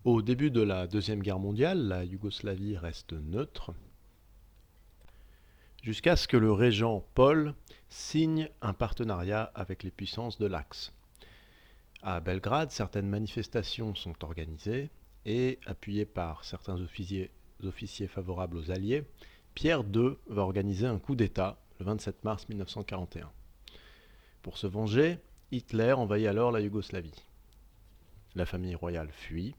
Au début de la Deuxième Guerre mondiale, la Yougoslavie reste neutre, jusqu'à ce que le régent Paul signe un partenariat avec les puissances de l'Axe. À Belgrade, certaines manifestations sont organisées et, appuyé par certains officiers favorables aux Alliés, Pierre II va organiser un coup d'État le 27 mars 1941. Pour se venger, Hitler envahit alors la Yougoslavie. La famille royale fuit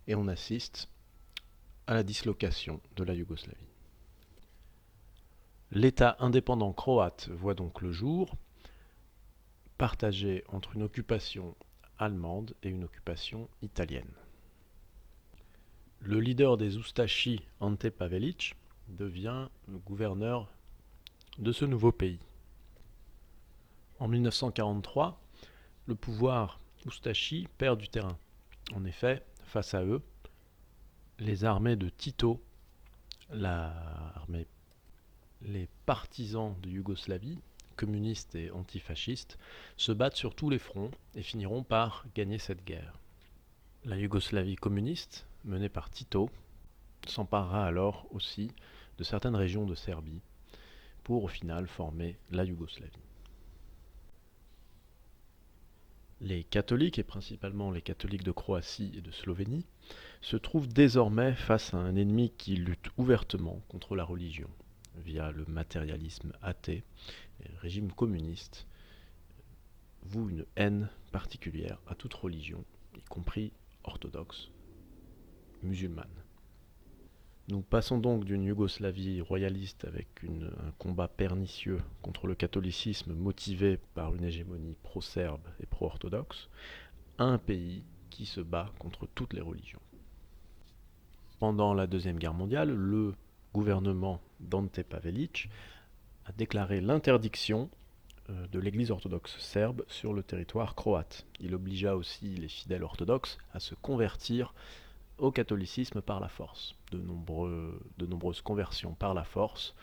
et on assiste à la dislocation de la Yougoslavie. L'État indépendant croate voit donc le jour, partagé entre une occupation allemande et une occupation italienne. Le leader des Oustachis, Ante Pavelić, devient le gouverneur de ce nouveau pays. En 1943, le pouvoir oustachi perd du terrain. En effet, face à eux, les armées de Tito, les partisans de Yougoslavie, communistes et antifascistes, se battent sur tous les fronts et finiront par gagner cette guerre. La Yougoslavie communiste, menée par Tito, s'emparera alors aussi de certaines régions de Serbie pour au final former la Yougoslavie. Les catholiques, et principalement les catholiques de Croatie et de Slovénie, se trouvent désormais face à un ennemi qui lutte ouvertement contre la religion, via le matérialisme athée et le régime communiste, voue une haine particulière à toute religion, y compris orthodoxe, musulmane. Nous passons donc d'une Yougoslavie royaliste avec un combat pernicieux contre le catholicisme motivé par une hégémonie pro-serbe et pro-orthodoxe à un pays qui se bat contre toutes les religions. Pendant la Deuxième Guerre mondiale, le gouvernement d'Ante Pavelić a déclaré l'interdiction de l'église orthodoxe serbe sur le territoire croate. Il obligea aussi les fidèles orthodoxes à se convertir au catholicisme par la force. De nombreuses conversions par la force,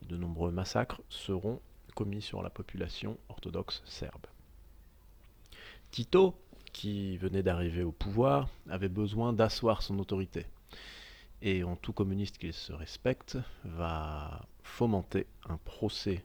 de nombreux massacres seront commis sur la population orthodoxe serbe. Tito, qui venait d'arriver au pouvoir, avait besoin d'asseoir son autorité. Et en tout communiste qui se respecte, va fomenter un procès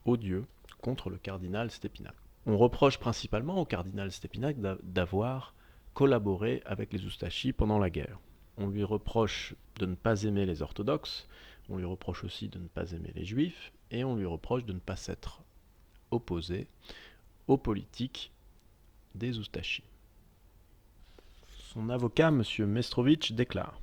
odieux contre le cardinal Stepinac. On reproche principalement au cardinal Stepinac d'avoir collaboré avec les Oustachis pendant la guerre. On lui reproche de ne pas aimer les orthodoxes, on lui reproche aussi de ne pas aimer les juifs, et on lui reproche de ne pas s'être opposé aux politiques des Oustachis. Son avocat, M. Mestrović, déclare: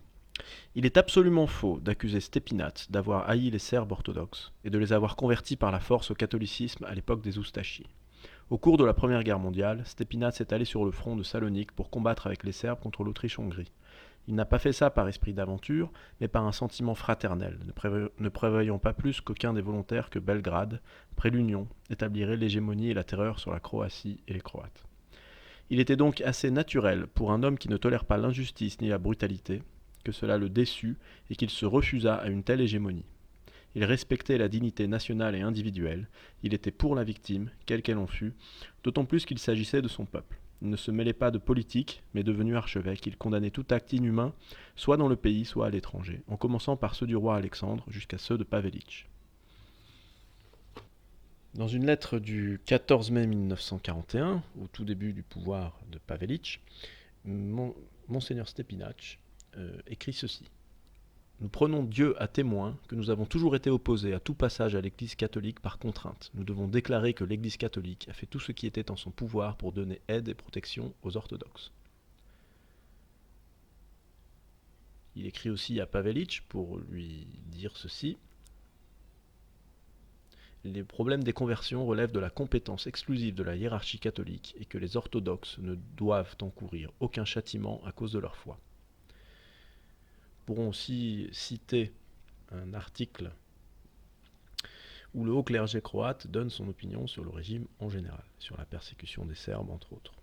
il est absolument faux d'accuser Stepinac d'avoir haï les Serbes orthodoxes et de les avoir convertis par la force au catholicisme à l'époque des Oustachis. Au cours de la Première Guerre mondiale, Stepinac est allé sur le front de Salonique pour combattre avec les Serbes contre l'Autriche-Hongrie. Il n'a pas fait ça par esprit d'aventure, mais par un sentiment fraternel, ne prévoyant pas plus qu'aucun des volontaires que Belgrade, après l'Union, établirait l'hégémonie et la terreur sur la Croatie et les Croates. Il était donc assez naturel, pour un homme qui ne tolère pas l'injustice ni la brutalité, que cela le déçut et qu'il se refusât à une telle hégémonie. Il respectait la dignité nationale et individuelle, il était pour la victime, quelle qu'elle en fût, d'autant plus qu'il s'agissait de son peuple. Il ne se mêlait pas de politique, mais devenu archevêque, il condamnait tout acte inhumain, soit dans le pays, soit à l'étranger, en commençant par ceux du roi Alexandre jusqu'à ceux de Pavelić. Dans une lettre du 14 mai 1941, au tout début du pouvoir de Pavelić, Monseigneur Stepinac écrit ceci: nous prenons Dieu à témoin que nous avons toujours été opposés à tout passage à l'Église catholique par contrainte. Nous devons déclarer que l'Église catholique a fait tout ce qui était en son pouvoir pour donner aide et protection aux orthodoxes. Il écrit aussi à Pavelić pour lui dire ceci: les problèmes des conversions relèvent de la compétence exclusive de la hiérarchie catholique et que les orthodoxes ne doivent encourir aucun châtiment à cause de leur foi. Pourront aussi citer un article où le haut clergé croate donne son opinion sur le régime en général, sur la persécution des Serbes entre autres.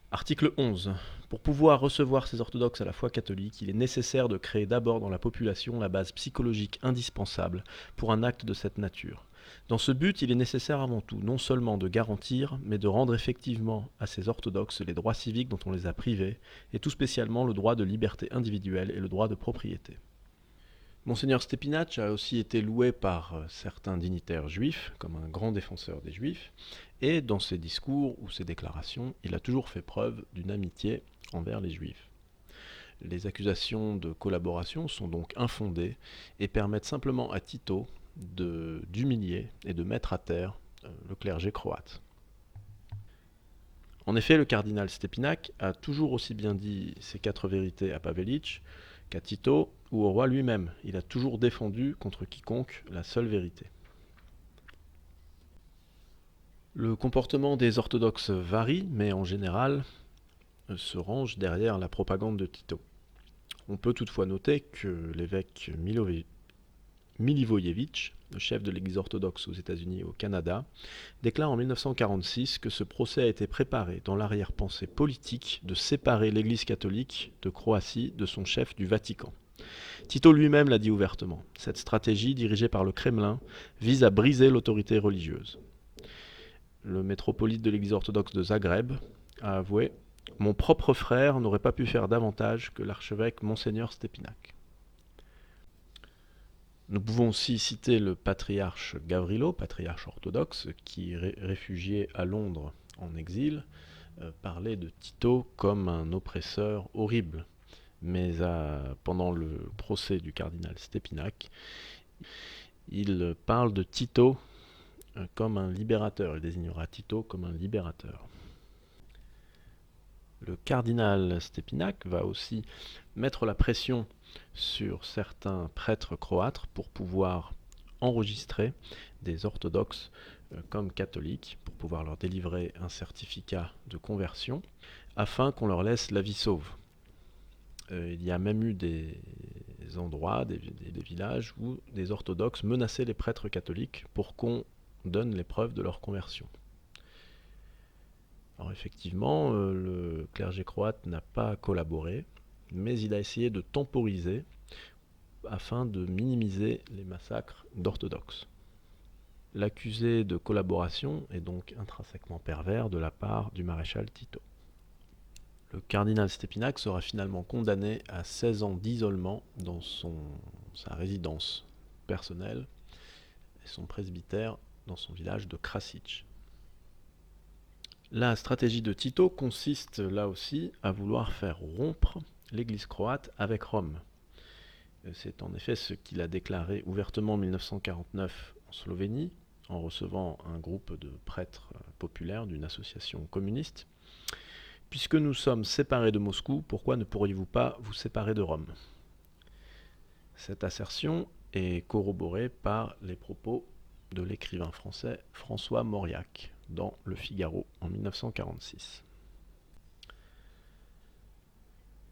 Article 11. Pour pouvoir recevoir ces orthodoxes à la foi catholique, il est nécessaire de créer d'abord dans la population la base psychologique indispensable pour un acte de cette nature. Dans ce but, il est nécessaire avant tout non seulement de garantir, mais de rendre effectivement à ces orthodoxes les droits civiques dont on les a privés, et tout spécialement le droit de liberté individuelle et le droit de propriété. Monseigneur Stépinac a aussi été loué par certains dignitaires juifs comme un grand défenseur des juifs, et dans ses discours ou ses déclarations, il a toujours fait preuve d'une amitié envers les juifs. Les accusations de collaboration sont donc infondées et permettent simplement à Tito d'humilier et de mettre à terre le clergé croate. En effet, le cardinal Stépinac a toujours aussi bien dit ses 4 vérités à Pavelić qu'à Tito ou au roi lui-même. Il a toujours défendu contre quiconque la seule vérité. Le comportement des orthodoxes varie, mais en général se range derrière la propagande de Tito. On peut toutefois noter que l'évêque Milivojevic, le chef de l'Église orthodoxe aux États-Unis et au Canada, déclare en 1946 que ce procès a été préparé dans l'arrière-pensée politique de séparer l'Église catholique de Croatie de son chef du Vatican. Tito lui-même l'a dit ouvertement. Cette stratégie, dirigée par le Kremlin, vise à briser l'autorité religieuse. Le métropolite de l'Église orthodoxe de Zagreb a avoué « Mon propre frère n'aurait pas pu faire davantage que l'archevêque Monseigneur Stépinac ». Nous pouvons aussi citer le patriarche Gavrilo, patriarche orthodoxe, qui, réfugié à Londres en exil, parlait de Tito comme un oppresseur horrible. Mais pendant le procès du cardinal Stépinac, il parle de Tito comme un libérateur. Il désignera Tito comme un libérateur. Le cardinal Stépinac va aussi mettre la pression sur certains prêtres croates pour pouvoir enregistrer des orthodoxes comme catholiques, pour pouvoir leur délivrer un certificat de conversion, afin qu'on leur laisse la vie sauve. Il y a même eu des endroits, des villages où des orthodoxes menaçaient les prêtres catholiques pour qu'on donne les preuves de leur conversion. Alors effectivement, le clergé croate n'a pas collaboré, mais il a essayé de temporiser afin de minimiser les massacres d'orthodoxes. L'accusé de collaboration est donc intrinsèquement pervers de la part du maréchal Tito. Le cardinal Stépinac sera finalement condamné à 16 ans d'isolement dans sa résidence personnelle et son presbytère dans son village de Krasić. La stratégie de Tito consiste là aussi à vouloir faire rompre l'Église croate avec Rome. C'est en effet ce qu'il a déclaré ouvertement en 1949 en Slovénie, en recevant un groupe de prêtres populaires d'une association communiste. Puisque nous sommes séparés de Moscou, pourquoi ne pourriez-vous pas vous séparer de Rome ? Cette assertion est corroborée par les propos de l'écrivain français François Mauriac dans Le Figaro en 1946.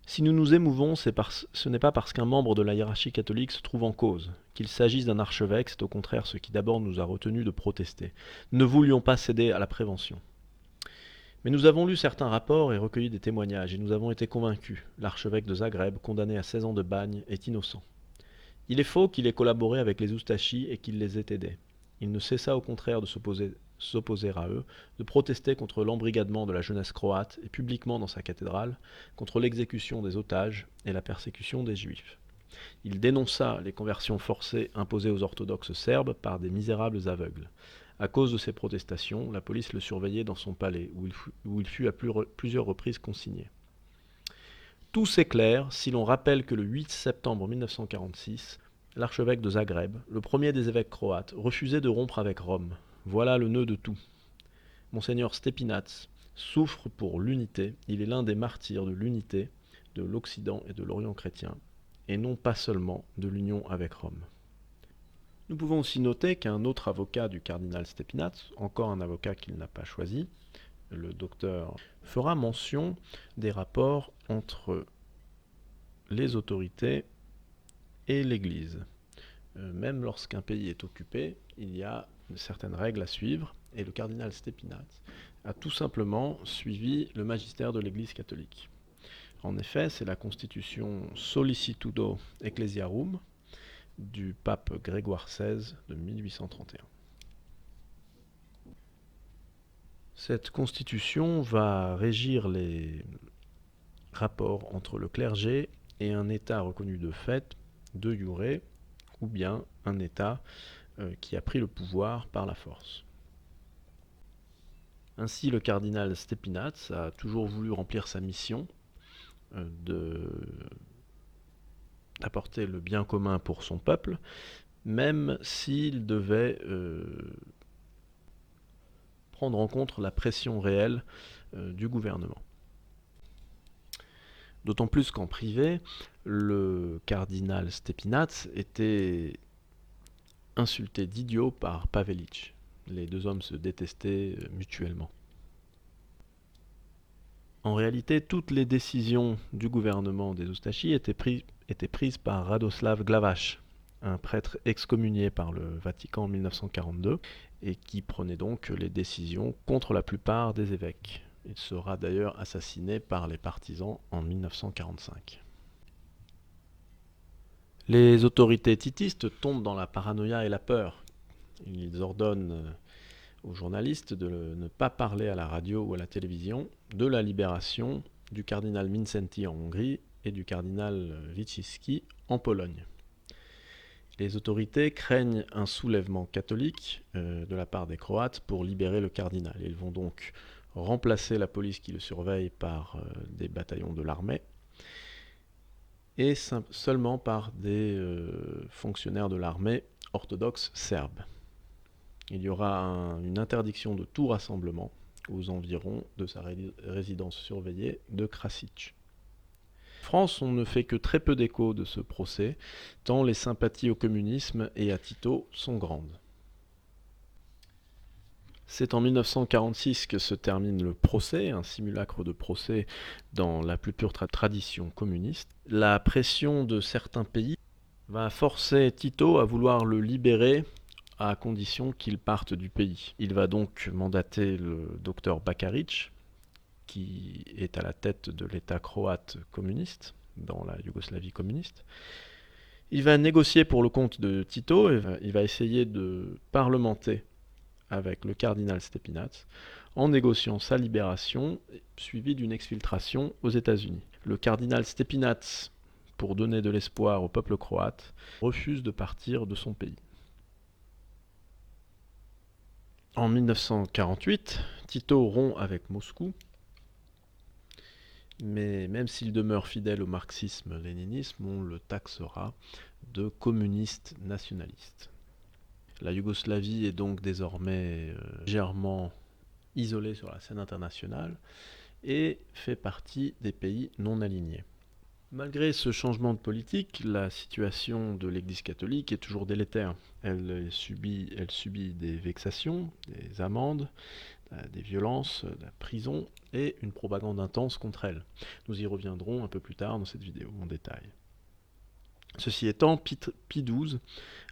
Si nous nous émouvons, ce n'est pas parce qu'un membre de la hiérarchie catholique se trouve en cause, qu'il s'agisse d'un archevêque, c'est au contraire ce qui d'abord nous a retenu de protester. Nous ne voulions pas céder à la prévention. Mais nous avons lu certains rapports et recueilli des témoignages, et nous avons été convaincus. L'archevêque de Zagreb, condamné à 16 ans de bagne, est innocent. Il est faux qu'il ait collaboré avec les Oustachis et qu'il les ait aidés. Il ne cessa au contraire de s'opposer à eux, de protester contre l'embrigadement de la jeunesse croate et publiquement dans sa cathédrale, contre l'exécution des otages et la persécution des juifs. Il dénonça les conversions forcées imposées aux orthodoxes serbes par des misérables aveugles. À cause de ces protestations, la police le surveillait dans son palais, où il fut à plusieurs reprises consigné. Tout s'éclaire si l'on rappelle que le 8 septembre 1946, l'archevêque de Zagreb, le premier des évêques croates, refusait de rompre avec Rome. Voilà le nœud de tout. Monseigneur Stépinac souffre pour l'unité, il est l'un des martyrs de l'unité de l'Occident et de l'Orient chrétien, et non pas seulement de l'union avec Rome. Nous pouvons aussi noter qu'un autre avocat du cardinal Stépinac, encore un avocat qu'il n'a pas choisi, le docteur, fera mention des rapports entre les autorités et l'Église. Même lorsqu'un pays est occupé, il y a certaines règles à suivre, et le cardinal Stépinac a tout simplement suivi le magistère de l'Église catholique. En effet, c'est la constitution Sollicitudo Ecclesiarum du pape Grégoire XVI de 1831. Cette constitution va régir les rapports entre le clergé et un État reconnu de fait, de jure, ou bien un État qui a pris le pouvoir par la force. Ainsi, le cardinal Stépinac a toujours voulu remplir sa mission d'apporter le bien commun pour son peuple, même s'il devait prendre en compte la pression réelle du gouvernement. D'autant plus qu'en privé, le cardinal Stépinac était insulté d'idiot par Pavelić. Les deux hommes se détestaient mutuellement. En réalité, toutes les décisions du gouvernement des Oustachis étaient prises par Radoslav Glavaš, un prêtre excommunié par le Vatican en 1942 et qui prenait donc les décisions contre la plupart des évêques. Il sera d'ailleurs assassiné par les partisans en 1945. Les autorités titistes tombent dans la paranoïa et la peur. Ils ordonnent aux journalistes de ne pas parler à la radio ou à la télévision de la libération du cardinal Mindszenty en Hongrie et du cardinal Wojciechowski en Pologne. Les autorités craignent un soulèvement catholique de la part des Croates pour libérer le cardinal. Ils vont donc remplacer la police qui le surveille par des bataillons de l'armée et seulement par des fonctionnaires de l'armée orthodoxes serbes. Il y aura une interdiction de tout rassemblement aux environs de sa résidence surveillée de Krasić. En France, on ne fait que très peu d'écho de ce procès, tant les sympathies au communisme et à Tito sont grandes. C'est en 1946 que se termine le procès, un simulacre de procès dans la plus pure tradition communiste. La pression de certains pays va forcer Tito à vouloir le libérer à condition qu'il parte du pays. Il va donc mandater le docteur Bakarić, qui est à la tête de l'État croate communiste, dans la Yougoslavie communiste. Il va négocier pour le compte de Tito, et il va essayer de parlementer avec le cardinal Stépinac, en négociant sa libération, suivie d'une exfiltration aux États-Unis. Le cardinal Stépinac, pour donner de l'espoir au peuple croate, refuse de partir de son pays. En 1948, Tito rompt avec Moscou, mais même s'il demeure fidèle au marxisme-léninisme, on le taxera de communiste nationaliste. La Yougoslavie est donc désormais légèrement isolée sur la scène internationale et fait partie des pays non alignés. Malgré ce changement de politique, la situation de l'Église catholique est toujours délétère. Elle subit des vexations, des amendes, des violences, de la prison et une propagande intense contre elle. Nous y reviendrons un peu plus tard dans cette vidéo en détail. Ceci étant, Pie XII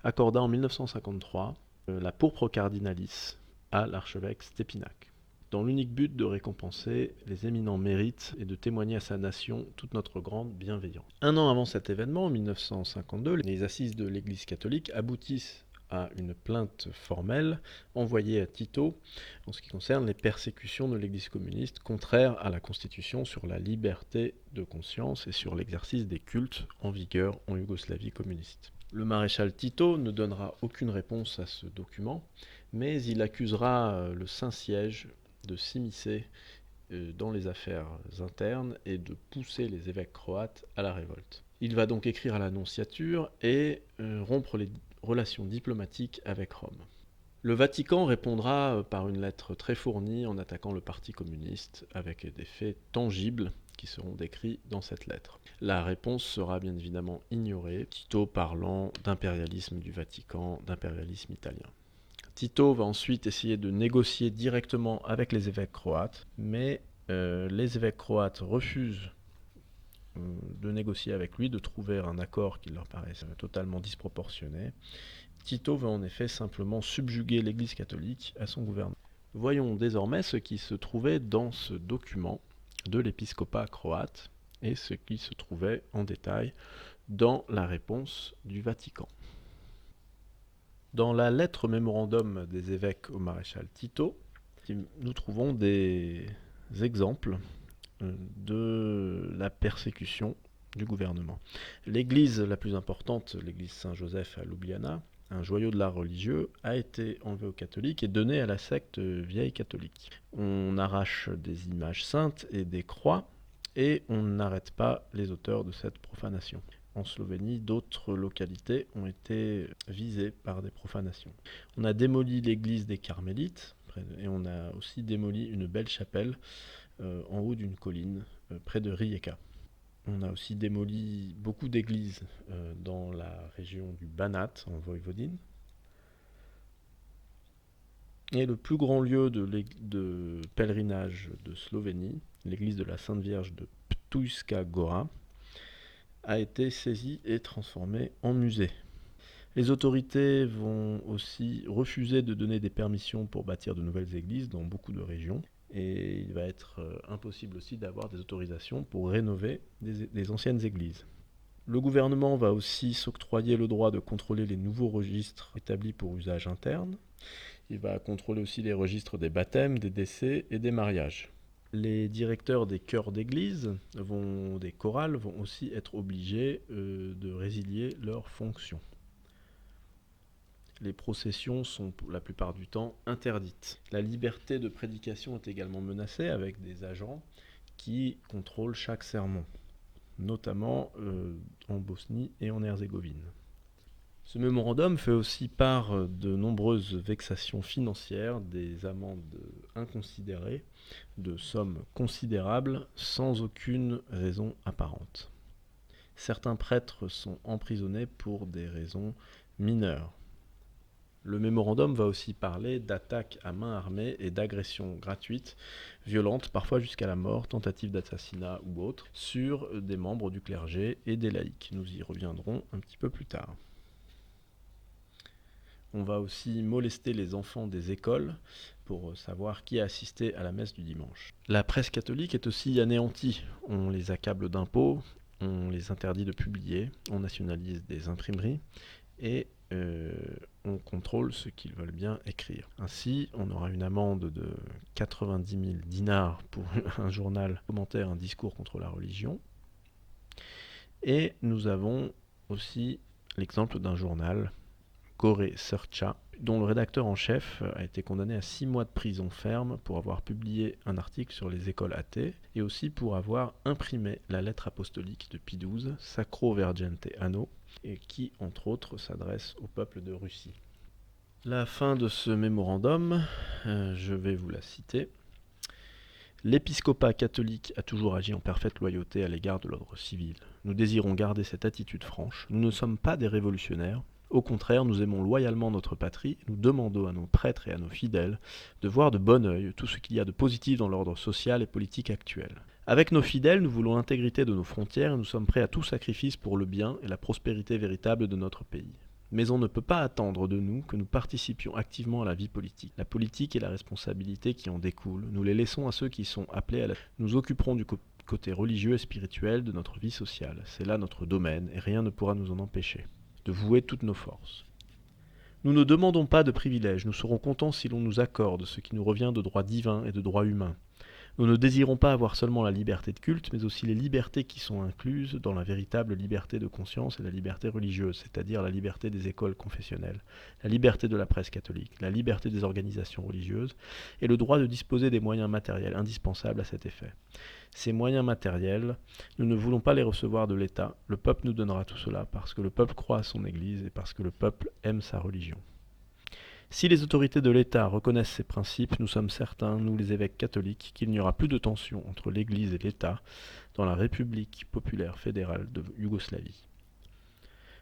accorda en 1953 la pourpre cardinalice à l'archevêque Stépinac, dans l'unique but de récompenser les éminents mérites et de témoigner à sa nation toute notre grande bienveillance. Un an avant cet événement, en 1952, les assises de l'Église catholique aboutissent à une plainte formelle envoyée à Tito en ce qui concerne les persécutions de l'Église communiste contraires à la Constitution sur la liberté de conscience et sur l'exercice des cultes en vigueur en Yougoslavie communiste. Le maréchal Tito ne donnera aucune réponse à ce document, mais il accusera le Saint-Siège de s'immiscer dans les affaires internes et de pousser les évêques croates à la révolte. Il va donc écrire à la nonciature et rompre les relations diplomatiques avec Rome. Le Vatican répondra par une lettre très fournie en attaquant le Parti communiste avec des faits tangibles qui seront décrits dans cette lettre. La réponse sera bien évidemment ignorée, Tito parlant d'impérialisme du Vatican, d'impérialisme italien. Tito va ensuite essayer de négocier directement avec les évêques croates, mais les évêques croates refusent de négocier avec lui, de trouver un accord qui leur paraisse totalement disproportionné. Tito veut en effet simplement subjuguer l'Église catholique à son gouvernement. Voyons désormais ce qui se trouvait dans ce document de l'épiscopat croate et ce qui se trouvait en détail dans la réponse du Vatican. Dans la lettre mémorandum des évêques au maréchal Tito, nous trouvons des exemples de la persécution du gouvernement. L'église la plus importante, l'église Saint-Joseph à Ljubljana, un joyau de l'art religieux, a été enlevé aux catholiques et donné à la secte vieille catholique. On arrache des images saintes et des croix, et on n'arrête pas les auteurs de cette profanation. En Slovénie, d'autres localités ont été visées par des profanations. On a démoli l'église des Carmélites, et on a aussi démoli une belle chapelle en haut d'une colline, près de Rijeka. On a aussi démoli beaucoup d'églises dans la région du Banat, en Voïvodine. Et le plus grand lieu de pèlerinage de Slovénie, l'église de la Sainte Vierge de Ptujska Gora, a été saisi et transformé en musée. Les autorités vont aussi refuser de donner des permissions pour bâtir de nouvelles églises dans beaucoup de régions. Et il va être impossible aussi d'avoir des autorisations pour rénover des anciennes églises. Le gouvernement va aussi s'octroyer le droit de contrôler les nouveaux registres établis pour usage interne. Il va contrôler aussi les registres des baptêmes, des décès et des mariages. Les directeurs des chœurs d'église, des chorales, vont aussi être obligés de résilier leurs fonctions. Les processions sont pour la plupart du temps interdites. La liberté de prédication est également menacée avec des agents qui contrôlent chaque sermon, notamment en Bosnie et en Herzégovine. Ce mémorandum fait aussi part de nombreuses vexations financières, des amendes inconsidérées, de sommes considérables sans aucune raison apparente. Certains prêtres sont emprisonnés pour des raisons mineures. Le mémorandum va aussi parler d'attaques à main armée et d'agressions gratuites, violentes, parfois jusqu'à la mort, tentatives d'assassinat ou autres, sur des membres du clergé et des laïcs. Nous y reviendrons un petit peu plus tard. On va aussi molester les enfants des écoles pour savoir qui a assisté à la messe du dimanche. La presse catholique est aussi anéantie. On les accable d'impôts, on les interdit de publier, on nationalise des imprimeries et on contrôle ce qu'ils veulent bien écrire. Ainsi, on aura une amende de 90 000 dinars pour un journal commentaire, un discours contre la religion. Et nous avons aussi l'exemple d'un journal, Gore Srča, dont le rédacteur en chef a été condamné à 6 mois de prison ferme pour avoir publié un article sur les écoles athées et aussi pour avoir imprimé la lettre apostolique de Pie XII, Sacro Vergente Anno, et qui, entre autres, s'adresse au peuple de Russie. La fin de ce mémorandum, je vais vous la citer. L'épiscopat catholique a toujours agi en parfaite loyauté à l'égard de l'ordre civil. Nous désirons garder cette attitude franche. Nous ne sommes pas des révolutionnaires. Au contraire, nous aimons loyalement notre patrie, nous demandons à nos prêtres et à nos fidèles de voir de bon œil tout ce qu'il y a de positif dans l'ordre social et politique actuel. Avec nos fidèles, nous voulons l'intégrité de nos frontières et nous sommes prêts à tout sacrifice pour le bien et la prospérité véritable de notre pays. Mais on ne peut pas attendre de nous que nous participions activement à la vie politique. La politique et la responsabilité qui en découlent, nous les laissons à ceux qui sont appelés à la... Nous occuperons du côté religieux et spirituel de notre vie sociale. C'est là notre domaine et rien ne pourra nous en empêcher de vouer toutes nos forces. Nous ne demandons pas de privilèges, nous serons contents si l'on nous accorde ce qui nous revient de droit divin et de droit humain. Nous ne désirons pas avoir seulement la liberté de culte, mais aussi les libertés qui sont incluses dans la véritable liberté de conscience et la liberté religieuse, c'est-à-dire la liberté des écoles confessionnelles, la liberté de la presse catholique, la liberté des organisations religieuses et le droit de disposer des moyens matériels indispensables à cet effet. Ces moyens matériels, nous ne voulons pas les recevoir de l'État. Le peuple nous donnera tout cela parce que le peuple croit à son Église et parce que le peuple aime sa religion. Si les autorités de l'État reconnaissent ces principes, nous sommes certains, nous les évêques catholiques, qu'il n'y aura plus de tension entre l'Église et l'État dans la République populaire fédérale de Yougoslavie.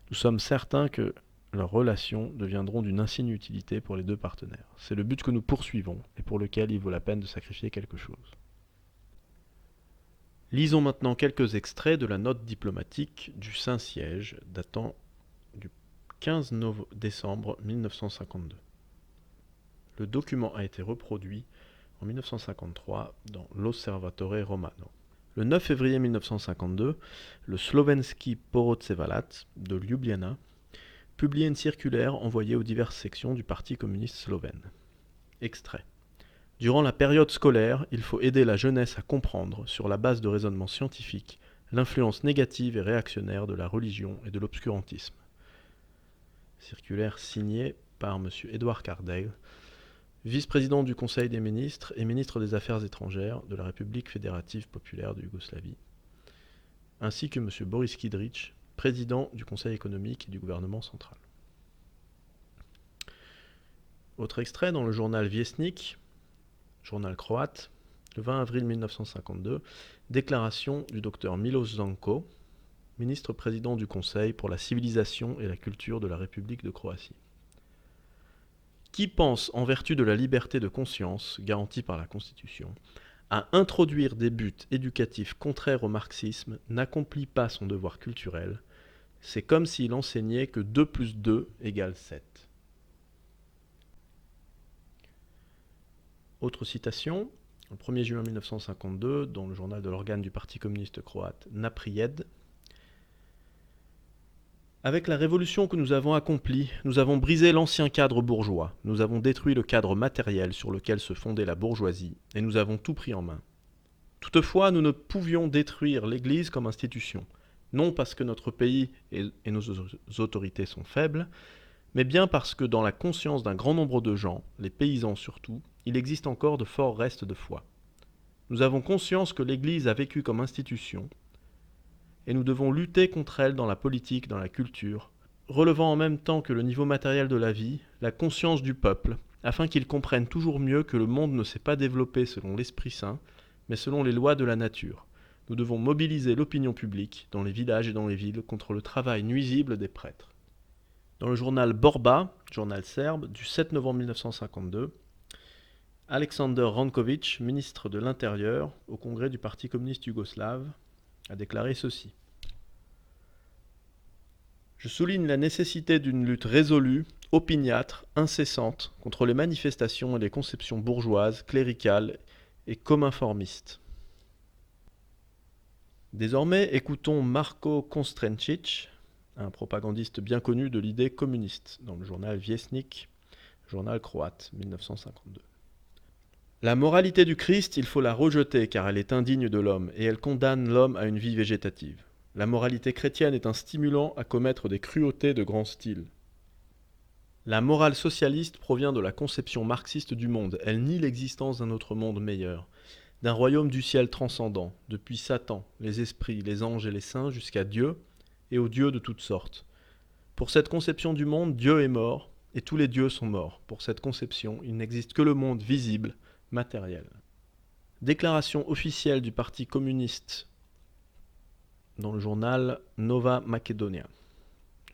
Nous sommes certains que leurs relations deviendront d'une insigne utilité pour les deux partenaires. C'est le but que nous poursuivons et pour lequel il vaut la peine de sacrifier quelque chose. Lisons maintenant quelques extraits de la note diplomatique du Saint-Siège datant du 15 décembre 1952. Le document a été reproduit en 1953 dans l'Osservatore Romano. Le 9 février 1952, le Slovenski Porotsevalat de Ljubljana publiait une circulaire envoyée aux diverses sections du Parti communiste slovène. Extrait. Durant la période scolaire, il faut aider la jeunesse à comprendre, sur la base de raisonnements scientifiques, l'influence négative et réactionnaire de la religion et de l'obscurantisme. Circulaire signée par M. Edward Cardale, vice-président du Conseil des ministres et ministre des Affaires étrangères de la République fédérative populaire de Yougoslavie, ainsi que M. Boris Kidrić, président du Conseil économique et du gouvernement central. Autre extrait dans le journal Vjesnik, journal croate, le 20 avril 1952, déclaration du docteur Miloš Zanko, ministre-président du Conseil pour la civilisation et la culture de la République de Croatie. Qui pense, en vertu de la liberté de conscience, garantie par la Constitution, à introduire des buts éducatifs contraires au marxisme n'accomplit pas son devoir culturel. C'est comme s'il enseignait que 2 plus 2 égale 7. Autre citation, le 1er juin 1952, dans le journal de l'organe du Parti communiste croate, Naprijed. Avec la révolution que nous avons accomplie, nous avons brisé l'ancien cadre bourgeois, nous avons détruit le cadre matériel sur lequel se fondait la bourgeoisie, et nous avons tout pris en main. Toutefois, nous ne pouvions détruire l'Église comme institution, non parce que notre pays et nos autorités sont faibles, mais bien parce que dans la conscience d'un grand nombre de gens, les paysans surtout, il existe encore de forts restes de foi. Nous avons conscience que l'Église a vécu comme institution, et nous devons lutter contre elle dans la politique, dans la culture, relevant en même temps que le niveau matériel de la vie, la conscience du peuple, afin qu'il comprenne toujours mieux que le monde ne s'est pas développé selon l'Esprit Saint, mais selon les lois de la nature. Nous devons mobiliser l'opinion publique, dans les villages et dans les villes, contre le travail nuisible des prêtres. Dans le journal Borba, journal serbe, du 7 novembre 1952, Aleksandar Ranković, ministre de l'Intérieur, au congrès du Parti communiste yougoslave, a déclaré ceci. Je souligne la nécessité d'une lutte résolue, opiniâtre, incessante, contre les manifestations et les conceptions bourgeoises, cléricales et communformistes. Désormais, écoutons Marko Konstrencić, un propagandiste bien connu de l'idée communiste, dans le journal Vjesnik, journal croate, 1952. La moralité du Christ, il faut la rejeter car elle est indigne de l'homme et elle condamne l'homme à une vie végétative. La moralité chrétienne est un stimulant à commettre des cruautés de grand style. La morale socialiste provient de la conception marxiste du monde. Elle nie l'existence d'un autre monde meilleur, d'un royaume du ciel transcendant, depuis Satan, les esprits, les anges et les saints, jusqu'à Dieu et aux dieux de toutes sortes. Pour cette conception du monde, Dieu est mort et tous les dieux sont morts. Pour cette conception, il n'existe que le monde visible, matériel. Déclaration officielle du Parti communiste dans le journal Nova Macedonia,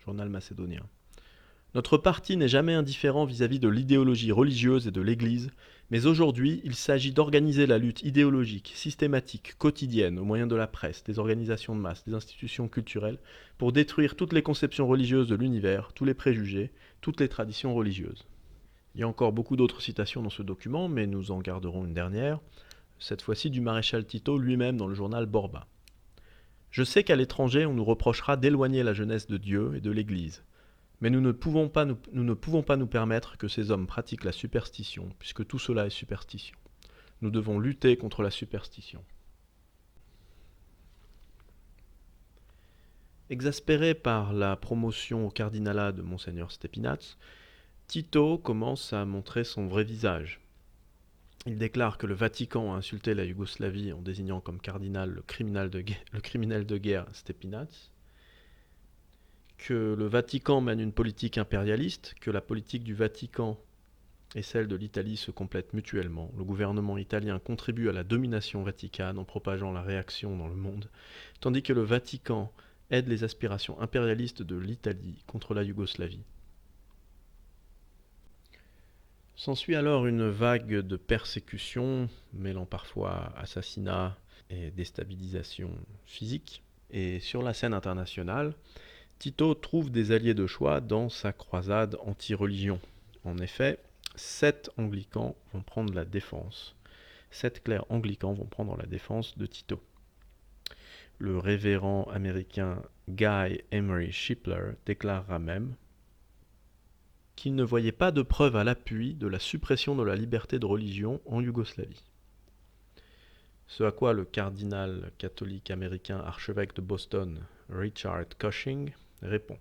journal macédonien. Notre parti n'est jamais indifférent vis-à-vis de l'idéologie religieuse et de l'Église, mais aujourd'hui, il s'agit d'organiser la lutte idéologique, systématique, quotidienne, au moyen de la presse, des organisations de masse, des institutions culturelles, pour détruire toutes les conceptions religieuses de l'univers, tous les préjugés, toutes les traditions religieuses. Il y a encore beaucoup d'autres citations dans ce document, mais nous en garderons une dernière, cette fois-ci du maréchal Tito lui-même dans le journal Borba. Je sais qu'à l'étranger, on nous reprochera d'éloigner la jeunesse de Dieu et de l'Église, mais nous ne pouvons pas nous permettre que ces hommes pratiquent la superstition, puisque tout cela est superstition. Nous devons lutter contre la superstition. Exaspéré par la promotion au cardinalat de Monseigneur Stepinac, Tito commence à montrer son vrai visage. Il déclare que le Vatican a insulté la Yougoslavie en désignant comme cardinal le criminel de guerre Stepinac, que le Vatican mène une politique impérialiste, que la politique du Vatican et celle de l'Italie se complètent mutuellement. Le gouvernement italien contribue à la domination vaticane en propageant la réaction dans le monde, tandis que le Vatican aide les aspirations impérialistes de l'Italie contre la Yougoslavie. S'ensuit alors une vague de persécutions, mêlant parfois assassinat et déstabilisation physique. Et sur la scène internationale, Tito trouve des alliés de choix dans sa croisade anti-religion. En effet, 7 anglicans vont prendre la défense. 7 clercs anglicans vont prendre la défense de Tito. Le révérend américain Guy Emery Shipler déclarera même qu'il ne voyait pas de preuve à l'appui de la suppression de la liberté de religion en Yougoslavie. Ce à quoi le cardinal catholique américain archevêque de Boston, Richard Cushing, répond: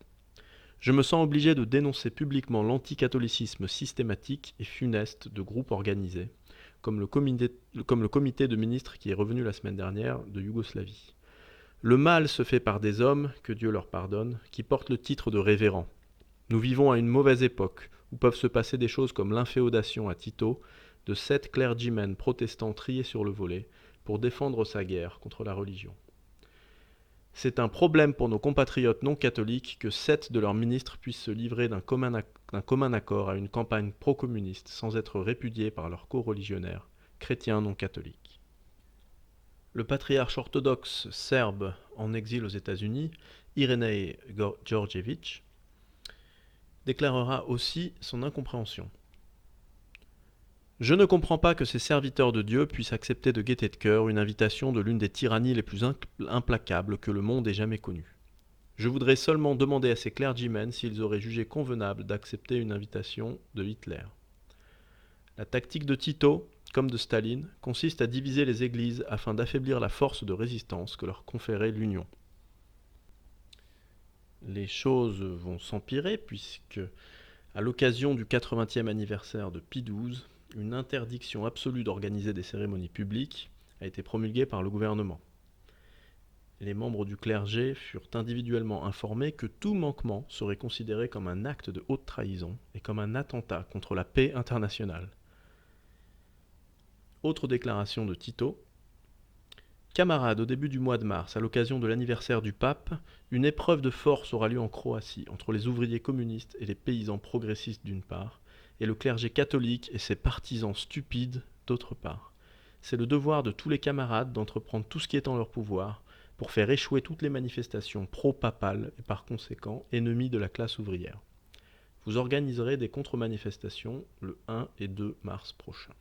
Je me sens obligé de dénoncer publiquement l'anticatholicisme systématique et funeste de groupes organisés, comme le comité de ministres qui est revenu la semaine dernière de Yougoslavie. Le mal se fait par des hommes, que Dieu leur pardonne, qui portent le titre de révérends. Nous vivons à une mauvaise époque, où peuvent se passer des choses comme l'inféodation à Tito de 7 clergymen protestants triés sur le volet pour défendre sa guerre contre la religion. C'est un problème pour nos compatriotes non catholiques que 7 de leurs ministres puissent se livrer d'un commun accord à une campagne pro-communiste sans être répudiés par leurs coreligionnaires, chrétiens non catholiques. Le patriarche orthodoxe serbe en exil aux États-Unis, Irénei Djordjevic, déclarera aussi son incompréhension. Je ne comprends pas que ces serviteurs de Dieu puissent accepter de gaieté de cœur une invitation de l'une des tyrannies les plus implacables que le monde ait jamais connues. Je voudrais seulement demander à ces clergymen s'ils auraient jugé convenable d'accepter une invitation de Hitler. La tactique de Tito, comme de Staline, consiste à diviser les églises afin d'affaiblir la force de résistance que leur conférait l'Union. Les choses vont s'empirer puisque, à l'occasion du 80e anniversaire de Pie XII, une interdiction absolue d'organiser des cérémonies publiques a été promulguée par le gouvernement. Les membres du clergé furent individuellement informés que tout manquement serait considéré comme un acte de haute trahison et comme un attentat contre la paix internationale. Autre déclaration de Tito. Camarades, au début du mois de mars, à l'occasion de l'anniversaire du pape, une épreuve de force aura lieu en Croatie entre les ouvriers communistes et les paysans progressistes d'une part, et le clergé catholique et ses partisans stupides d'autre part. C'est le devoir de tous les camarades d'entreprendre tout ce qui est en leur pouvoir pour faire échouer toutes les manifestations pro-papales et par conséquent ennemies de la classe ouvrière. Vous organiserez des contre-manifestations le 1 et 2 mars prochains.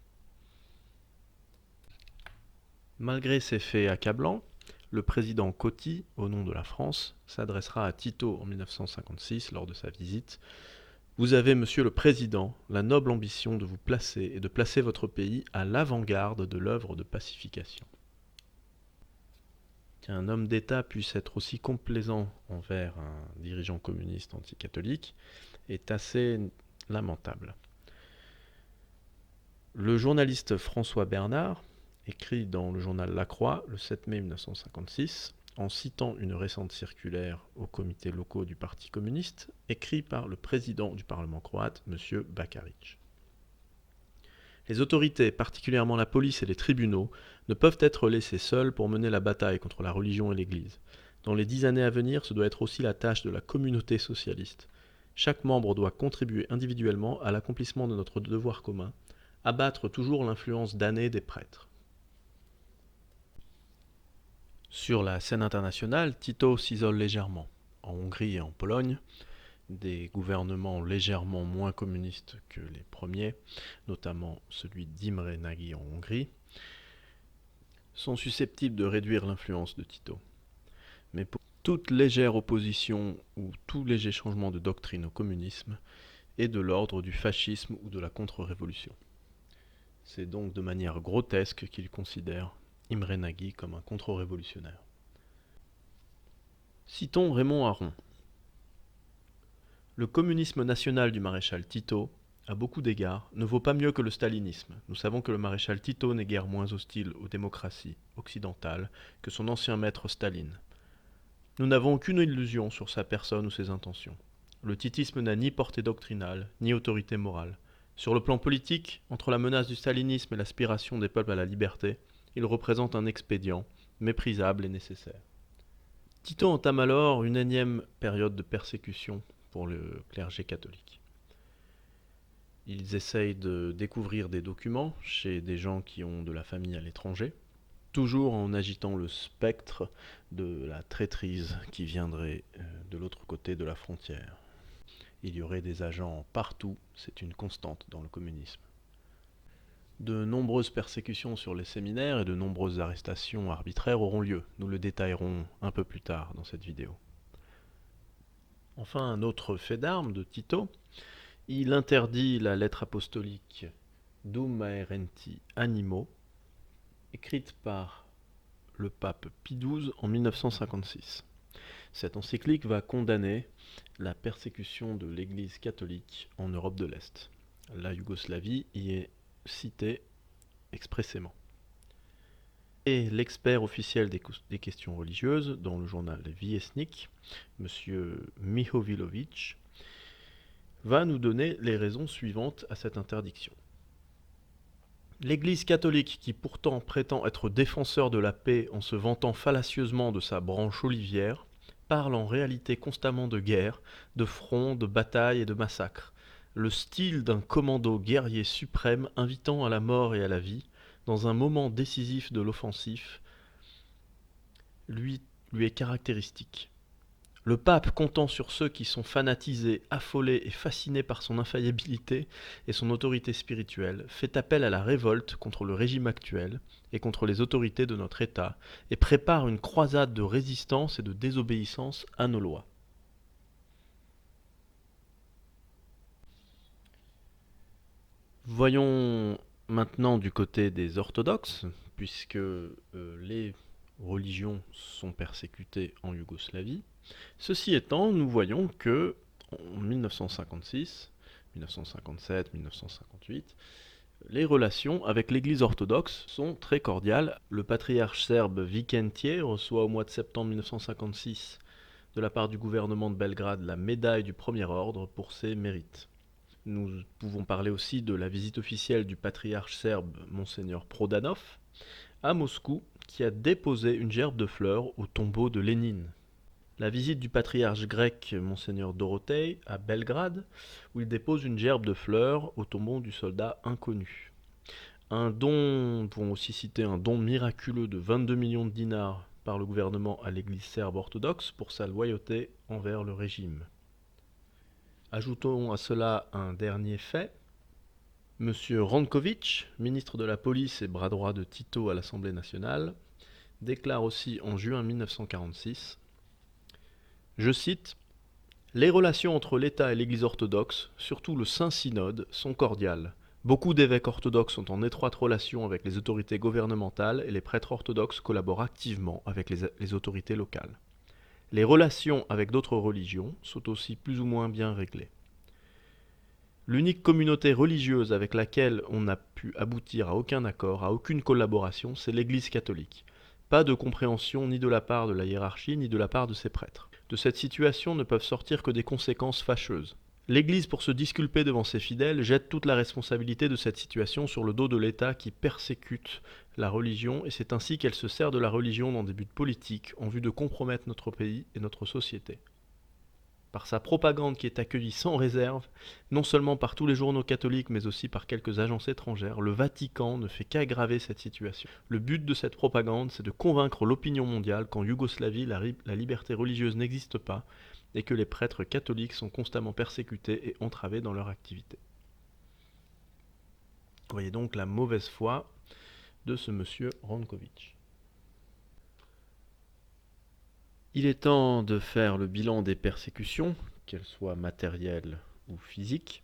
Malgré ces faits accablants, le président Coty, au nom de la France, s'adressera à Tito en 1956 lors de sa visite. Vous avez, monsieur le président, la noble ambition de vous placer et de placer votre pays à l'avant-garde de l'œuvre de pacification. Qu'un homme d'État puisse être aussi complaisant envers un dirigeant communiste anticatholique est assez lamentable. Le journaliste François Bernard écrit dans le journal La Croix le 7 mai 1956, en citant une récente circulaire aux comités locaux du Parti communiste, écrit par le président du Parlement croate, M. Bakaric. Les autorités, particulièrement la police et les tribunaux, ne peuvent être laissés seuls pour mener la bataille contre la religion et l'Église. Dans les 10 années à venir, ce doit être aussi la tâche de la communauté socialiste. Chaque membre doit contribuer individuellement à l'accomplissement de notre devoir commun, abattre toujours l'influence damnée des prêtres. Sur la scène internationale, Tito s'isole légèrement. En Hongrie et en Pologne, des gouvernements légèrement moins communistes que les premiers, notamment celui d'Imre Nagy en Hongrie, sont susceptibles de réduire l'influence de Tito. Mais pour toute légère opposition ou tout léger changement de doctrine au communisme est de l'ordre du fascisme ou de la contre-révolution. C'est donc de manière grotesque qu'il considère Imre Nagy comme un contre-révolutionnaire. Citons Raymond Aron. Le communisme national du maréchal Tito, à beaucoup d'égards, ne vaut pas mieux que le stalinisme. Nous savons que le maréchal Tito n'est guère moins hostile aux démocraties occidentales que son ancien maître Staline. Nous n'avons aucune illusion sur sa personne ou ses intentions. Le titisme n'a ni portée doctrinale, ni autorité morale. Sur le plan politique, entre la menace du stalinisme et l'aspiration des peuples à la liberté, il représente un expédient, méprisable et nécessaire. Tito entame alors une énième période de persécution pour le clergé catholique. Ils essayent de découvrir des documents chez des gens qui ont de la famille à l'étranger, toujours en agitant le spectre de la traîtrise qui viendrait de l'autre côté de la frontière. Il y aurait des agents partout, c'est une constante dans le communisme. De nombreuses persécutions sur les séminaires et de nombreuses arrestations arbitraires auront lieu. Nous le détaillerons un peu plus tard dans cette vidéo. Enfin, un autre fait d'armes de Tito, Il interdit la lettre apostolique Dum Aerenti Animo, écrite par le pape Pie XII en 1956. Cette encyclique va condamner la persécution de l'Église catholique en Europe de l'Est. La Yougoslavie y est citée expressément. Et l'expert officiel des questions religieuses dans le journal Viesnik, M. Mihovilovic, va nous donner les raisons suivantes à cette interdiction. L'Église catholique, qui pourtant prétend être défenseur de la paix en se vantant fallacieusement de sa branche olivière, parle en réalité constamment de guerre, de front, de bataille et de massacre. Le style d'un commando guerrier suprême invitant à la mort et à la vie, dans un moment décisif de l'offensif, lui est caractéristique. Le pape, comptant sur ceux qui sont fanatisés, affolés et fascinés par son infaillibilité et son autorité spirituelle, fait appel à la révolte contre le régime actuel et contre les autorités de notre État et prépare une croisade de résistance et de désobéissance à nos lois. Voyons maintenant du côté des orthodoxes, puisque les religions sont persécutées en Yougoslavie. Ceci étant, nous voyons que en 1956, 1957, 1958, les relations avec l'Église orthodoxe sont très cordiales. Le patriarche serbe Vikentier reçoit au mois de septembre 1956 de la part du gouvernement de Belgrade la médaille du premier ordre pour ses mérites. Nous pouvons parler aussi de la visite officielle du patriarche serbe Monseigneur Prodanov à Moscou, qui a déposé une gerbe de fleurs au tombeau de Lénine. La visite du patriarche grec Monseigneur Dorotei à Belgrade, où il dépose une gerbe de fleurs au tombeau du soldat inconnu. Nous pouvons aussi citer un don miraculeux de 22 millions de dinars par le gouvernement à l'église serbe orthodoxe pour sa loyauté envers le régime. Ajoutons à cela un dernier fait. M. Rankovic, ministre de la Police et bras droit de Tito à l'Assemblée nationale, déclare aussi en juin 1946, je cite, « Les relations entre l'État et l'Église orthodoxe, surtout le Saint-Synode, sont cordiales. Beaucoup d'évêques orthodoxes sont en étroite relation avec les autorités gouvernementales et les prêtres orthodoxes collaborent activement avec les autorités locales. Les relations avec d'autres religions sont aussi plus ou moins bien réglées. L'unique communauté religieuse avec laquelle on n'a pu aboutir à aucun accord, à aucune collaboration, c'est l'Église catholique. Pas de compréhension ni de la part de la hiérarchie ni de la part de ses prêtres. De cette situation ne peuvent sortir que des conséquences fâcheuses. L'Église, pour se disculper devant ses fidèles, jette toute la responsabilité de cette situation sur le dos de l'État qui persécute la religion, et c'est ainsi qu'elle se sert de la religion dans des buts politiques en vue de compromettre notre pays et notre société. Par sa propagande qui est accueillie sans réserve, non seulement par tous les journaux catholiques mais aussi par quelques agences étrangères, le Vatican ne fait qu'aggraver cette situation. Le but de cette propagande, c'est de convaincre l'opinion mondiale qu'en Yougoslavie, la liberté religieuse n'existe pas et que les prêtres catholiques sont constamment persécutés et entravés dans leur activité. Vous voyez donc la mauvaise foi de ce monsieur Rankovic. Il est temps de faire le bilan des persécutions, qu'elles soient matérielles ou physiques.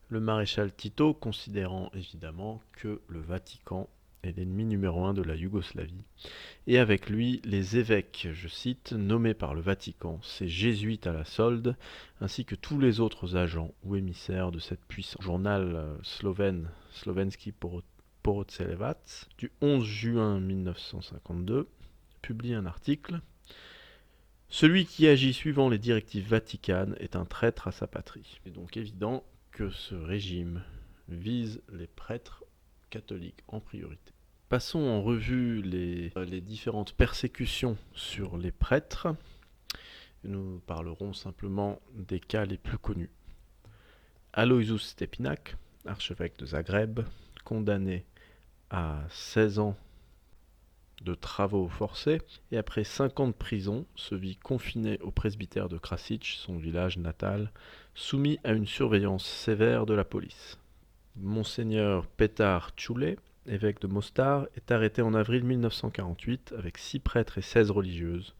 Le maréchal Tito considérant évidemment que le Vatican est l'ennemi numéro 1 de la Yougoslavie, et avec lui les évêques, je cite, nommés par le Vatican, ces jésuites à la solde, ainsi que tous les autres agents ou émissaires de cette puissance. Journal slovène Slovenski Porotserevac du 11 juin 1952 publie un article. Celui qui agit suivant les directives vaticanes est un traître à sa patrie. Il est donc évident que ce régime vise les prêtres catholiques en priorité. Passons en revue les différentes persécutions sur les prêtres. Nous parlerons simplement des cas les plus connus. Aloysius Stepinac, archevêque de Zagreb, condamné à 16 ans de travaux forcés, et après 5 ans de prison, se vit confiné au presbytère de Krasić, son village natal, soumis à une surveillance sévère de la police. Monseigneur Petar Čule, évêque de Mostar, est arrêté en avril 1948 avec 6 prêtres et 16 religieuses.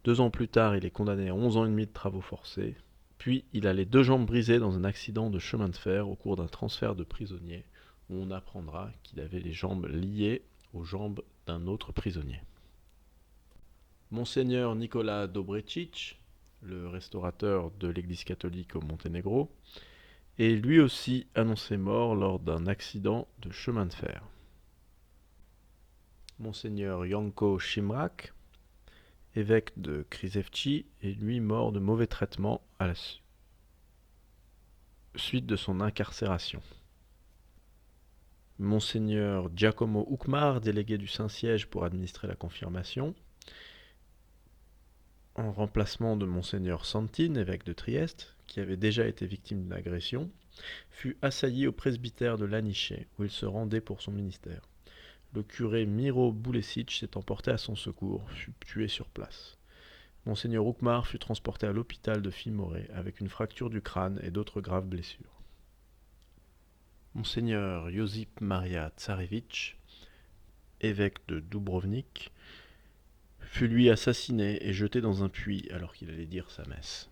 2 ans plus tard, il est condamné à 11 ans et demi de travaux forcés, Puis il a les 2 jambes brisées dans un accident de chemin de fer au cours d'un transfert de prisonnier, où on apprendra qu'il avait les jambes liées aux jambes d'un autre prisonnier. Monseigneur Nicolas Dobrecic, le restaurateur de l'église catholique au Monténégro, est lui aussi annoncé mort lors d'un accident de chemin de fer. Monseigneur Janko Šimrak, évêque de Křiževci, est lui mort de mauvais traitements à la suite de son incarcération. Monseigneur Giacomo Ukmar, délégué du Saint-Siège pour administrer la confirmation, en remplacement de Monseigneur Santin, évêque de Trieste, qui avait déjà été victime d'une agression, fut assailli au presbytère de Laniché, où il se rendait pour son ministère. Le curé Miro Bulesic s'étant porté à son secours, fut tué sur place. Monseigneur Ukmar fut transporté à l'hôpital de Fimoré avec une fracture du crâne et d'autres graves blessures. Monseigneur Josip Maria Tsarevic, évêque de Dubrovnik, fut lui assassiné et jeté dans un puits alors qu'il allait dire sa messe.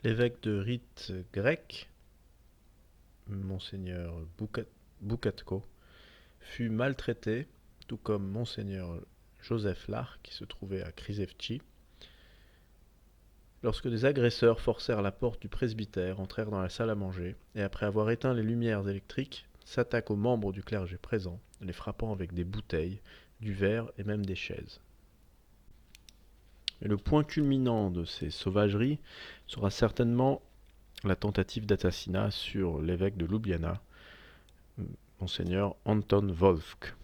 L'évêque de rite grec, Monseigneur Bukatko, fut maltraité, tout comme Monseigneur Joseph Lar, qui se trouvait à Křiževci, lorsque des agresseurs forcèrent la porte du presbytère, entrèrent dans la salle à manger, et après avoir éteint les lumières électriques, s'attaquent aux membres du clergé présents, les frappant avec des bouteilles, du verre et même des chaises. Mais le point culminant de ces sauvageries sera certainement la tentative d'assassinat sur l'évêque de Ljubljana, Monseigneur Anton Wolfk.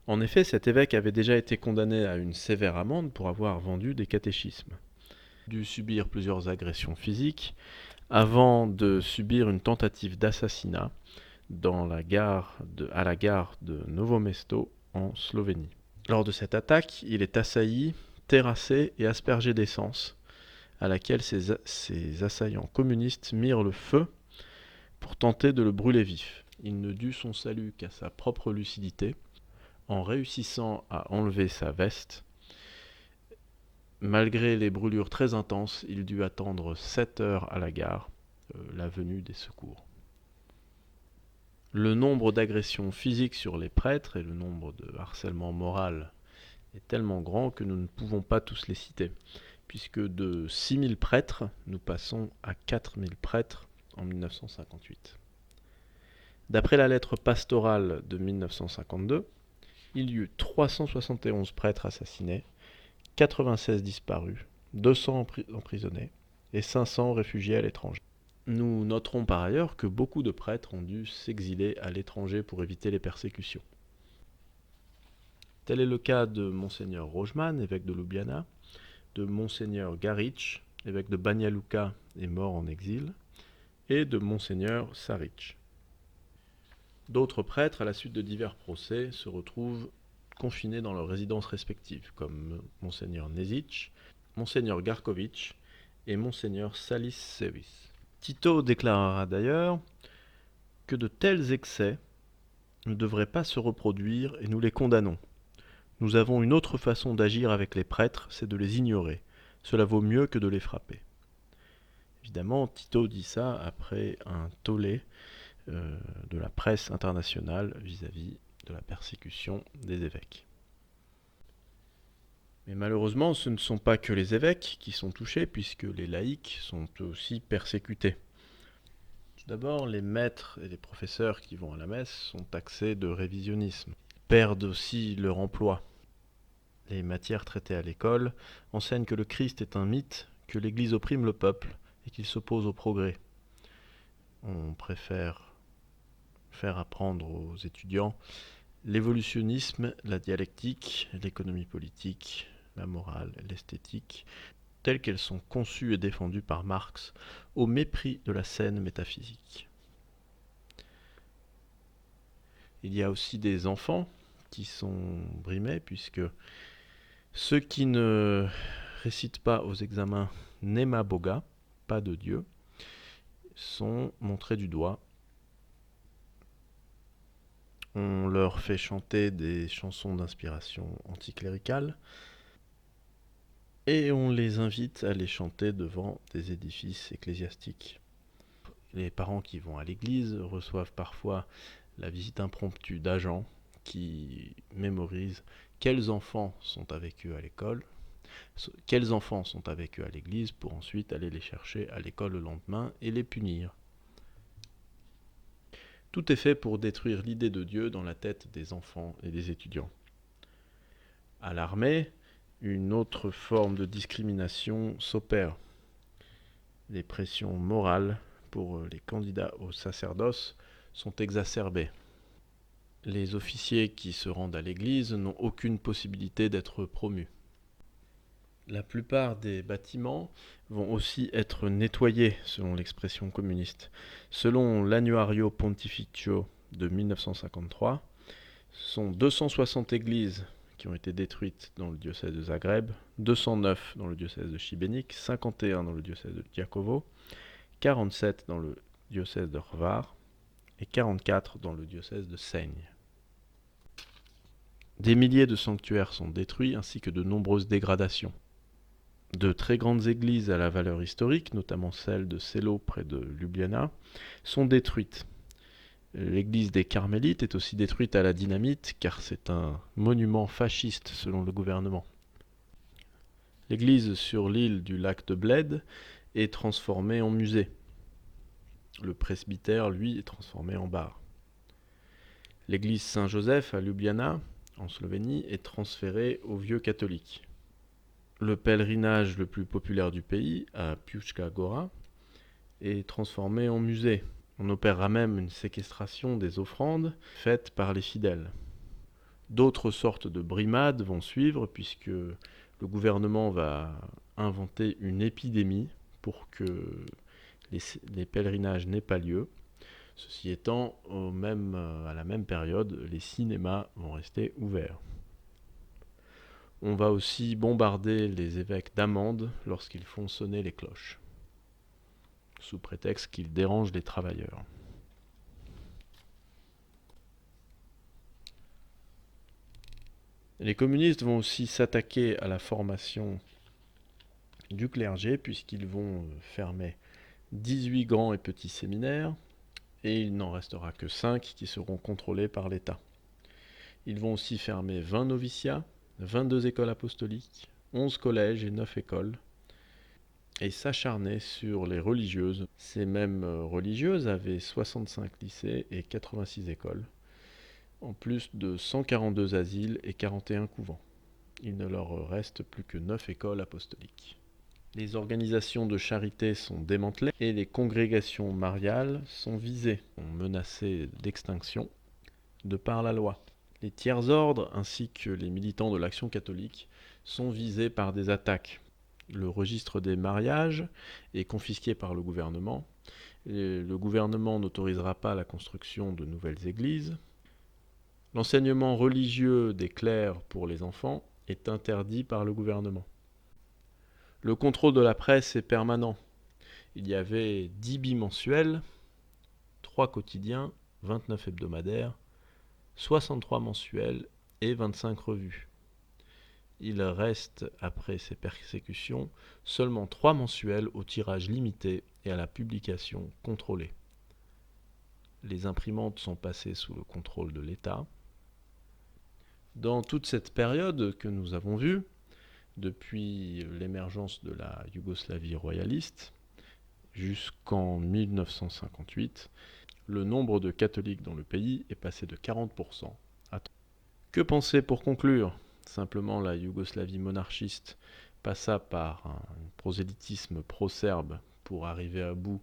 En effet, cet évêque avait déjà été condamné à une sévère amende pour avoir vendu des catéchismes. Il a dû subir plusieurs agressions physiques avant de subir une tentative d'assassinat à la gare de Novo Mesto en Slovénie. Lors de cette attaque, il est assailli, terrassé et aspergé d'essence, à laquelle ses assaillants communistes mirent le feu pour tenter de le brûler vif. Il ne dut son salut qu'à sa propre lucidité, en réussissant à enlever sa veste. Malgré les brûlures très intenses, il dut attendre 7 heures à la gare, la venue des secours. Le nombre d'agressions physiques sur les prêtres et le nombre de harcèlement moral est tellement grand que nous ne pouvons pas tous les citer, puisque de 6000 prêtres, nous passons à 4000 prêtres en 1958. D'après la lettre pastorale de 1952, il y eut 371 prêtres assassinés, 96 disparus, 200 emprisonnés et 500 réfugiés à l'étranger. Nous noterons par ailleurs que beaucoup de prêtres ont dû s'exiler à l'étranger pour éviter les persécutions. Tel est le cas de Monseigneur Rožman, évêque de Ljubljana, de Monseigneur Garić, évêque de Banja Luka et mort en exil, et de Monseigneur Sarić. D'autres prêtres, à la suite de divers procès, se retrouvent confinés dans leurs résidences respectives, comme Monseigneur Nezic, Monseigneur Garkovic et Monseigneur Salis-Sevis. Tito déclarera d'ailleurs que de tels excès ne devraient pas se reproduire et nous les condamnons. Nous avons une autre façon d'agir avec les prêtres, c'est de les ignorer. Cela vaut mieux que de les frapper. Évidemment, Tito dit ça après un tollé de la presse internationale vis-à-vis de la persécution des évêques. Mais malheureusement, ce ne sont pas que les évêques qui sont touchés, puisque les laïcs sont aussi persécutés. Tout d'abord, les maîtres et les professeurs qui vont à la messe sont taxés de révisionnisme, perdent aussi leur emploi. Les matières traitées à l'école enseignent que le Christ est un mythe, que l'Église opprime le peuple et qu'il s'oppose au progrès. On préfère faire apprendre aux étudiants l'évolutionnisme, la dialectique, l'économie politique, la morale, l'esthétique, telles qu'elles sont conçues et défendues par Marx, au mépris de la scène métaphysique. Il y a aussi des enfants qui sont brimés, puisque ceux qui ne récitent pas aux examens Nema Boga, pas de Dieu, sont montrés du doigt. On leur fait chanter des chansons d'inspiration anticléricale et on les invite à les chanter devant des édifices ecclésiastiques. Les parents qui vont à l'église reçoivent parfois la visite impromptue d'agents qui mémorisent quels enfants sont avec eux à l'école, quels enfants sont avec eux à l'église pour ensuite aller les chercher à l'école le lendemain et les punir. Tout est fait pour détruire l'idée de Dieu dans la tête des enfants et des étudiants. À l'armée, une autre forme de discrimination s'opère. Les pressions morales pour les candidats au sacerdoce sont exacerbées. Les officiers qui se rendent à l'église n'ont aucune possibilité d'être promus. La plupart des bâtiments vont aussi être nettoyés, selon l'expression communiste. Selon l'Annuario Pontificio de 1953, ce sont 260 églises qui ont été détruites dans le diocèse de Zagreb, 209 dans le diocèse de Šibenik, 51 dans le diocèse de Đakovo, 47 dans le diocèse de Hvar et 44 dans le diocèse de Senj. Des milliers de sanctuaires sont détruits ainsi que de nombreuses dégradations. De très grandes églises à la valeur historique, notamment celle de Selo près de Ljubljana, sont détruites. L'église des Carmélites est aussi détruite à la dynamite car c'est un monument fasciste selon le gouvernement. L'église sur l'île du lac de Bled est transformée en musée. Le presbytère, lui, est transformé en bar. L'église Saint-Joseph à Ljubljana, en Slovénie, est transférée aux vieux catholiques. Le pèlerinage le plus populaire du pays, à Puška Gora, est transformé en musée. On opérera même une séquestration des offrandes faites par les fidèles. D'autres sortes de brimades vont suivre puisque le gouvernement va inventer une épidémie pour que les pèlerinages n'aient pas lieu. Ceci étant, à la même période, les cinémas vont rester ouverts. On va aussi bombarder les évêques d'Amende lorsqu'ils font sonner les cloches, sous prétexte qu'ils dérangent les travailleurs. Les communistes vont aussi s'attaquer à la formation du clergé puisqu'ils vont fermer 18 grands et petits séminaires et il n'en restera que 5 qui seront contrôlés par l'État. Ils vont aussi fermer 20 noviciats, 22 écoles apostoliques, 11 collèges et 9 écoles, et s'acharner sur les religieuses. Ces mêmes religieuses avaient 65 lycées et 86 écoles, en plus de 142 asiles et 41 couvents. Il ne leur reste plus que 9 écoles apostoliques. Les organisations de charité sont démantelées et les congrégations mariales sont visées, sont menacées d'extinction de par la loi. Les tiers-ordres ainsi que les militants de l'Action catholique sont visés par des attaques. Le registre des mariages est confisqué par le gouvernement. Le gouvernement n'autorisera pas la construction de nouvelles églises. L'enseignement religieux des clercs pour les enfants est interdit par le gouvernement. Le contrôle de la presse est permanent. Il y avait 10 bimensuels, 3 quotidiens, 29 hebdomadaires, 63 mensuels et 25 revues. Il reste, après ces persécutions, seulement 3 mensuels au tirage limité et à la publication contrôlée. Les imprimantes sont passées sous le contrôle de l'État. Dans toute cette période que nous avons vue, depuis l'émergence de la Yougoslavie royaliste jusqu'en 1958, le nombre de catholiques dans le pays est passé de 40% à 30%. Que penser pour conclure ? Simplement, la Yougoslavie monarchiste passa par un prosélytisme pro-serbe pour arriver à bout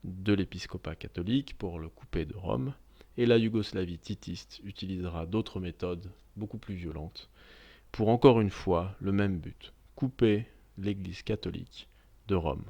de l'épiscopat catholique, pour le couper de Rome, et la Yougoslavie titiste utilisera d'autres méthodes beaucoup plus violentes pour encore une fois le même but, couper l'Église catholique de Rome.